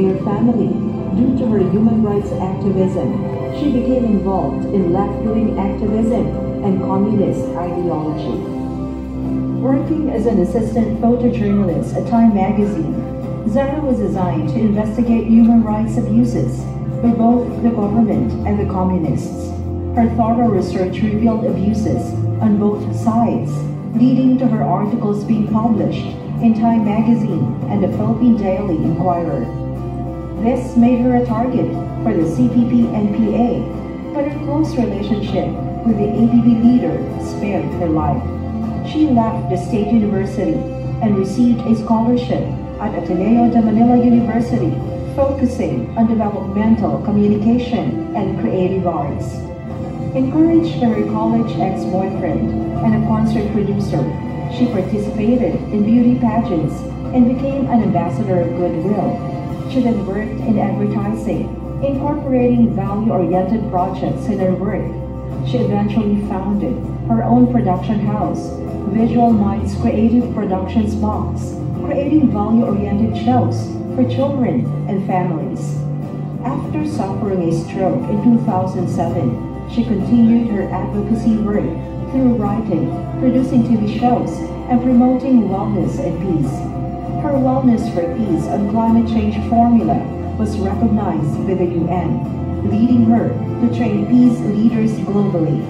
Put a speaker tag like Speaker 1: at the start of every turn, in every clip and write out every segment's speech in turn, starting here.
Speaker 1: by her family due to her human rights activism. She became involved in left-wing activism and communist ideology. Working as an assistant photojournalist at Time magazine, Zara was assigned to investigate human rights abuses by both the government and the communists. Her thorough research revealed abuses on both sides, leading to her articles being published in Time magazine and the Philippine Daily Inquirer. This made her a target for the CPP-NPA, but her close relationship with the ABB leader spared her life. She left the State University and received a scholarship at Ateneo de Manila University, focusing on developmental communication and creative arts. Encouraged by her college ex-boyfriend and a concert producer, she participated in beauty pageants and became an ambassador of goodwill. She then worked in advertising, incorporating value-oriented projects in her work. She eventually founded her own production house, Visual Minds Creative Productions Box, creating value-oriented shows for children and families. After suffering a stroke in 2007, she continued her advocacy work through writing, producing TV shows, and promoting wellness and peace. Her Wellness for Peace on climate change formula was recognized by the UN, leading her to train peace leaders globally.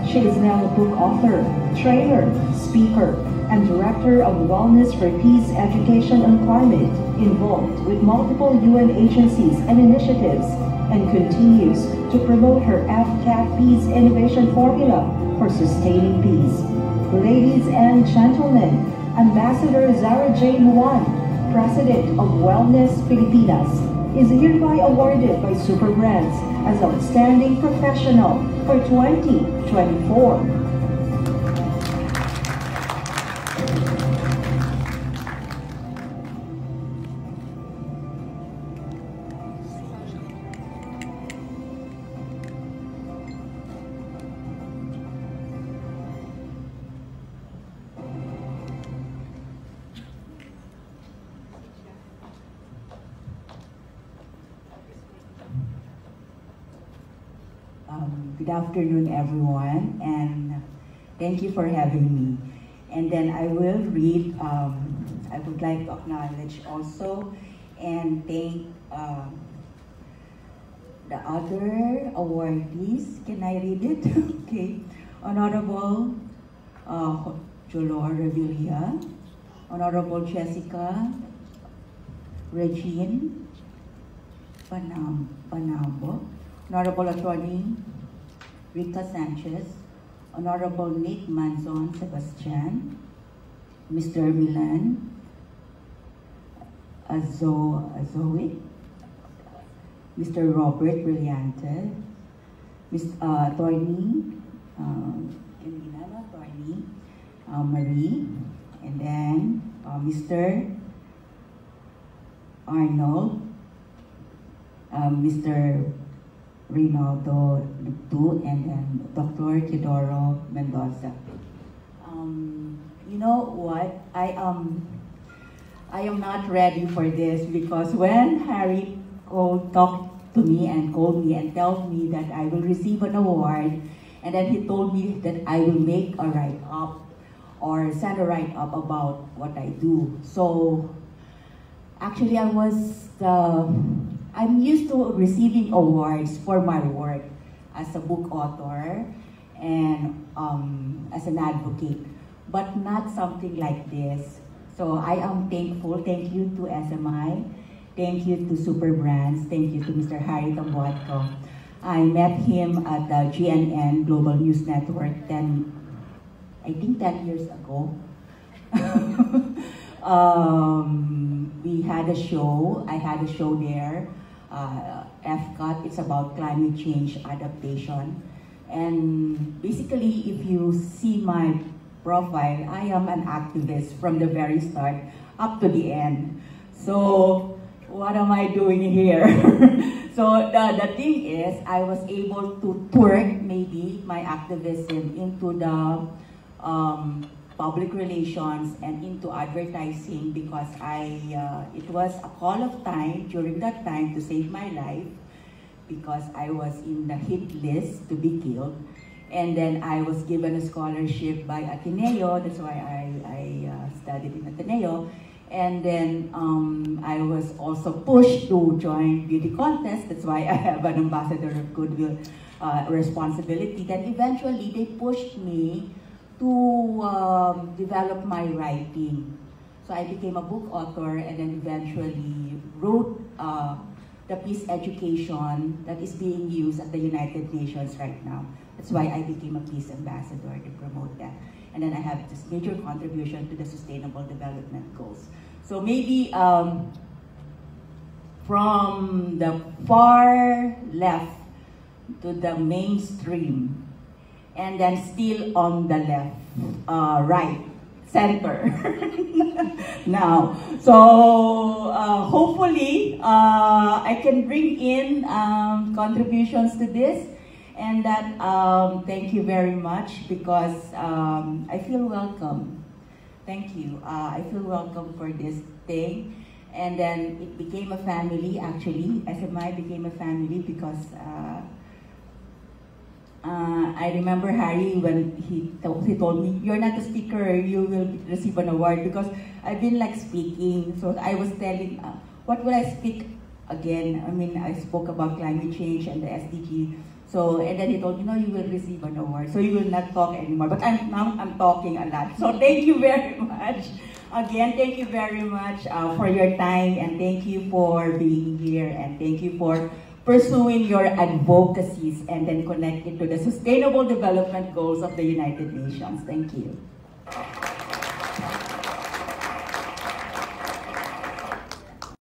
Speaker 1: She is now a book author, trainer, speaker, and director of Wellness for Peace Education on Climate, involved with multiple UN agencies and initiatives, and continues to promote her AFCAT Peace Innovation Formula for sustaining peace. Ladies and gentlemen, Ambassador Zara Jane Juan, President of Wellness Filipinas, is hereby awarded by Superbrands as Outstanding Professional for 2024.
Speaker 2: Good afternoon, everyone, and thank you for having me. And then I will read, I would like to acknowledge also and thank the other awardees. Can I read it? Okay. Honorable Jolor Revilla, Honorable Jessica Regine Panambo, Honorable Attorney Rita Sanchez, Honorable Nick Manzon Sebastian, Mr. Milan Azoe, Mr. Robert Brillante, Attorney Attorney Marie, and then Mr. Arnold, Mr. Rinaldo Dutu, and then Dr. Teodoro Mendoza. You know what? I am not ready for this, because when Harry talked to me and called me and told me that I will receive an award, and then he told me that I will make a write-up or send a write-up about what I do. So actually I'm used to receiving awards for my work as a book author and as an advocate, but not something like this. So I am thankful. Thank you to SMI. Thank you to Superbrands. Thank you to Mr. Harry Tambuatco. I met him at the GNN Global News Network I think 10 years ago. We had a show. I had a show there. FCAT, it's about climate change adaptation. And basically, if you see my profile, I am an activist from the very start up to the end. So what am I doing here? So the thing is, I was able to twerk maybe my activism into the public relations and into advertising because it was a call of time during that time to save my life because I was in the hit list to be killed. And then I was given a scholarship by Ateneo, that's why I studied in Ateneo. And then I was also pushed to join beauty contest, that's why I have an ambassador of goodwill responsibility. Then eventually they pushed me to develop my writing. So I became a book author and then eventually wrote the peace education that is being used at the United Nations right now. That's why I became a peace ambassador to promote that. And then I have this major contribution to the Sustainable Development Goals. So maybe from the far left to the mainstream, and then still on the left, right, center now. So hopefully I can bring in contributions to this, and that thank you very much because I feel welcome. Thank you. I feel welcome for this thing. And then it became a family, actually. SMI became a family because I remember Harry when he told me, "You're not a speaker, you will receive an award," because I've been like speaking. So I was telling, what will I speak again? I mean, I spoke about climate change and the SDG. So, and then he told me, "No, you will receive an award, so you will not talk anymore." But now I'm talking a lot. So thank you very much. Again, thank you very much for your time, and thank you for being here, and thank you for pursuing your advocacies and then connect it to the Sustainable Development Goals of the United Nations. Thank you.